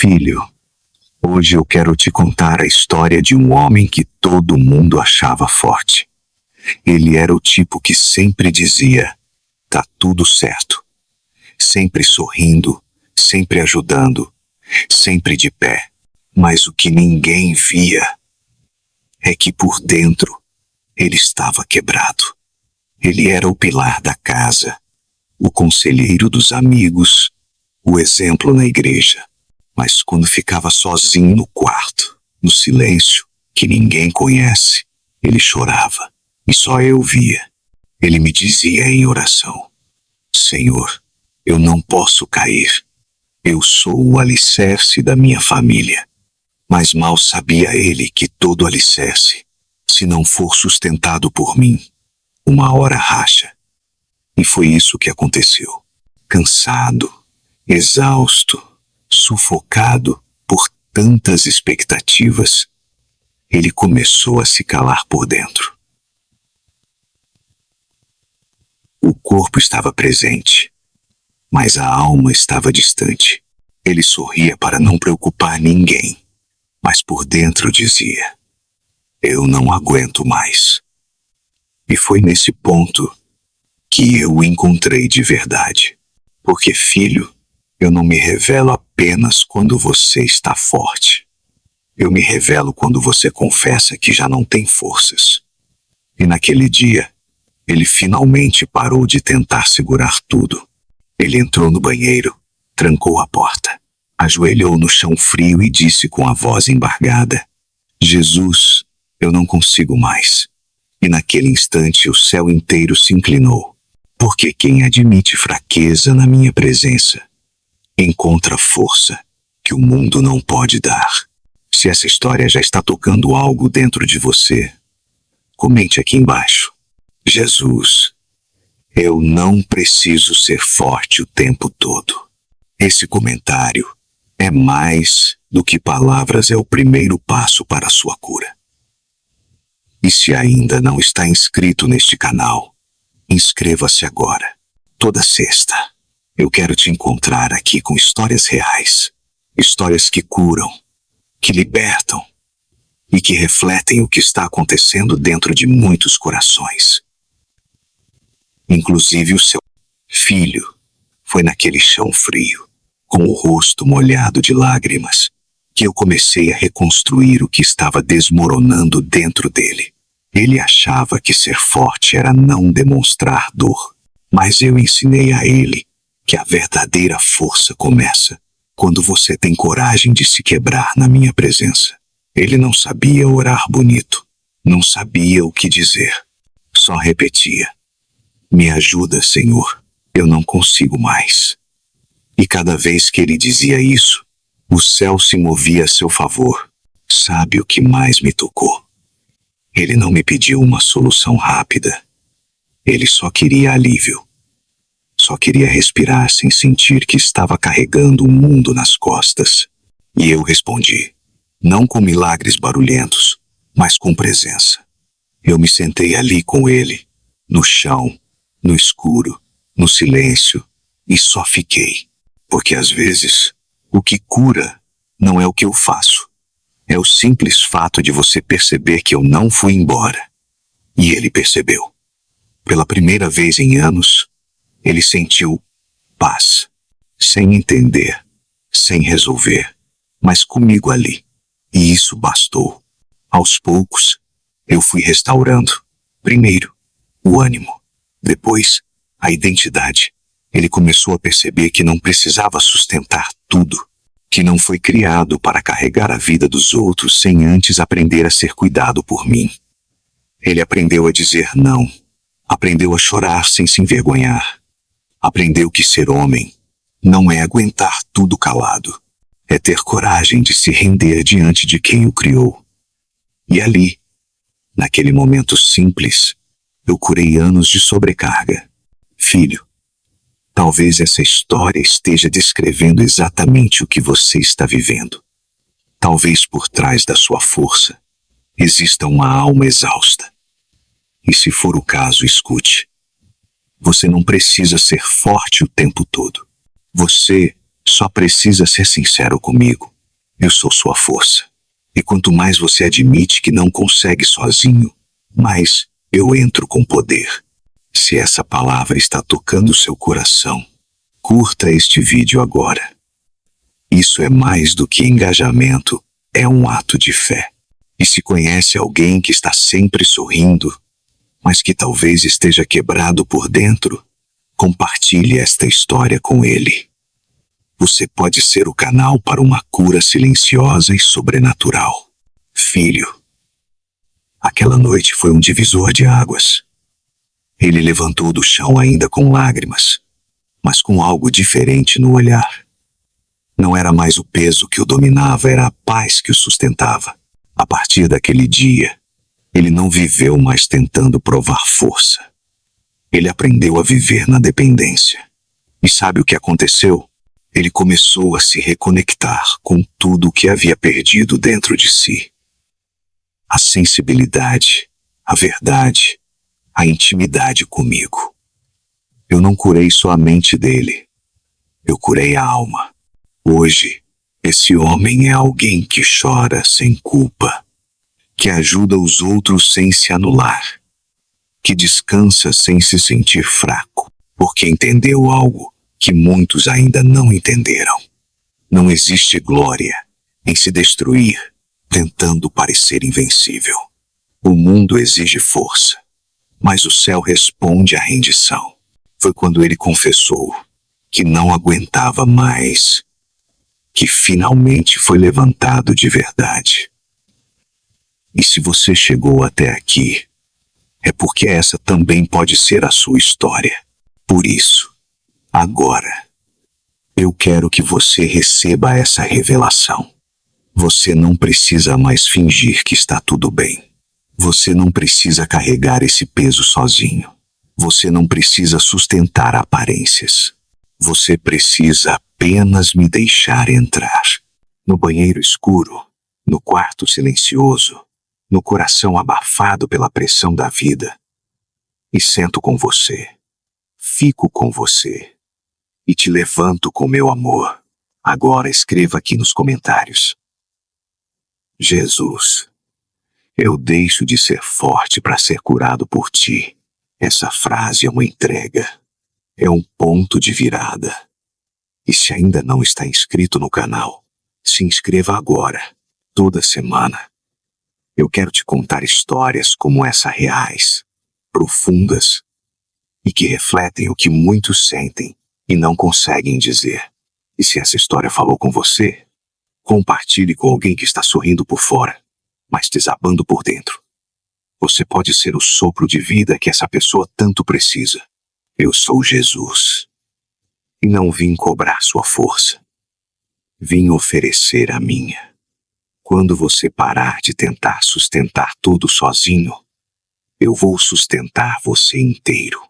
Filho, hoje eu quero te contar a história de um homem que todo mundo achava forte. Ele era o tipo que sempre dizia: tá tudo certo. Sempre sorrindo, sempre ajudando, sempre de pé. Mas o que ninguém via é que por dentro ele estava quebrado. Ele era o pilar da casa, o conselheiro dos amigos, o exemplo na igreja. Mas quando ficava sozinho no quarto, no silêncio, que ninguém conhece, ele chorava, e só eu via. Ele me dizia em oração: Senhor, eu não posso cair. Eu sou o alicerce da minha família. Mas mal sabia ele que todo alicerce, se não for sustentado por mim, uma hora racha. E foi isso que aconteceu. Cansado, exausto, sufocado por tantas expectativas, ele começou a se calar por dentro. O corpo estava presente, mas a alma estava distante. Ele sorria para não preocupar ninguém, mas por dentro dizia: eu não aguento mais. E foi nesse ponto que eu o encontrei de verdade. Porque, filho, eu não me revelo apenas quando você está forte. Eu me revelo quando você confessa que já não tem forças. E naquele dia, ele finalmente parou de tentar segurar tudo. Ele entrou no banheiro, trancou a porta, ajoelhou no chão frio e disse com a voz embargada: Jesus, eu não consigo mais. E naquele instante o céu inteiro se inclinou. Porque quem admite fraqueza na minha presença encontra força que o mundo não pode dar. Se essa história já está tocando algo dentro de você, comente aqui embaixo: Jesus, eu não preciso ser forte o tempo todo. Esse comentário é mais do que palavras, é o primeiro passo para a sua cura. E se ainda não está inscrito neste canal, inscreva-se agora. Toda sexta, eu quero te encontrar aqui com histórias reais. Histórias que curam, que libertam e que refletem o que está acontecendo dentro de muitos corações. Inclusive o seu. Filho, foi naquele chão frio, com o rosto molhado de lágrimas, que eu comecei a reconstruir o que estava desmoronando dentro dele. Ele achava que ser forte era não demonstrar dor, mas eu ensinei a ele que a verdadeira força começa quando você tem coragem de se quebrar na minha presença. Ele não sabia orar bonito, não sabia o que dizer, só repetia: me ajuda, Senhor, eu não consigo mais. E cada vez que ele dizia isso, o céu se movia a seu favor. Sabe o que mais me tocou? Ele não me pediu uma solução rápida. Ele só queria alívio. Só queria respirar sem sentir que estava carregando o mundo nas costas. E eu respondi, não com milagres barulhentos, mas com presença. Eu me sentei ali com ele, no chão, no escuro, no silêncio, e só fiquei. Porque às vezes, o que cura não é o que eu faço. É o simples fato de você perceber que eu não fui embora. E ele percebeu. Pela primeira vez em anos, ele sentiu paz. Sem entender, sem resolver, mas comigo ali. E isso bastou. Aos poucos, eu fui restaurando. Primeiro, o ânimo. Depois, a identidade. Ele começou a perceber que não precisava sustentar tudo, que não foi criado para carregar a vida dos outros sem antes aprender a ser cuidado por mim. Ele aprendeu a dizer não, aprendeu a chorar sem se envergonhar, aprendeu que ser homem não é aguentar tudo calado, é ter coragem de se render diante de quem o criou. E ali, naquele momento simples, eu curei anos de sobrecarga. Filho, talvez essa história esteja descrevendo exatamente o que você está vivendo. Talvez por trás da sua força exista uma alma exausta. E se for o caso, escute. Você não precisa ser forte o tempo todo. Você Só precisa ser sincero comigo. Eu sou sua força. E quanto mais você admite que não consegue sozinho, mais eu entro com poder. Se essa palavra está tocando seu coração, curta este vídeo agora. Isso é mais do que engajamento, é um ato de fé. E se conhece alguém que está sempre sorrindo, mas que talvez esteja quebrado por dentro, compartilhe esta história com ele. Você pode ser o canal para uma cura silenciosa e sobrenatural. Filho, aquela noite foi um divisor de águas. Ele levantou do chão ainda com lágrimas, mas com algo diferente no olhar. Não era mais o peso que o dominava, era a paz que o sustentava. A partir daquele dia, ele não viveu mais tentando provar força. Ele aprendeu a viver na dependência. E sabe o que aconteceu? Ele começou a se reconectar com tudo o que havia perdido dentro de si. A sensibilidade, a verdade, a intimidade comigo. Eu não curei só a mente dele. Eu curei a alma. Hoje, esse homem é alguém que chora sem culpa, que ajuda os outros sem se anular, que descansa sem se sentir fraco, porque entendeu algo que muitos ainda não entenderam. Não existe glória em se destruir tentando parecer invencível. O mundo exige força, mas o céu responde à rendição. Foi quando ele confessou que não aguentava mais, que finalmente foi levantado de verdade. E se você chegou até aqui, é porque essa também pode ser a sua história. Por isso, agora, eu quero que você receba essa revelação. Você não precisa mais fingir que está tudo bem. Você não precisa carregar esse peso sozinho. Você não precisa sustentar aparências. Você precisa apenas me deixar entrar. No banheiro escuro, no quarto silencioso, no coração abafado pela pressão da vida. E sento com você. Fico com você. E te levanto com meu amor. Agora escreva aqui nos comentários: Jesus, eu deixo de ser forte para ser curado por ti. Essa frase é uma entrega. É um ponto de virada. E se ainda não está inscrito no canal, se inscreva agora. Toda semana, eu quero te contar histórias como essa reais, profundas, e que refletem o que muitos sentem e não conseguem dizer. E se essa história falou com você, compartilhe com alguém que está sorrindo por fora, mas desabando por dentro. Você pode ser o sopro de vida que essa pessoa tanto precisa. Eu sou Jesus. E não vim cobrar sua força. Vim oferecer a minha. Quando você parar de tentar sustentar tudo sozinho, eu vou sustentar você inteiro.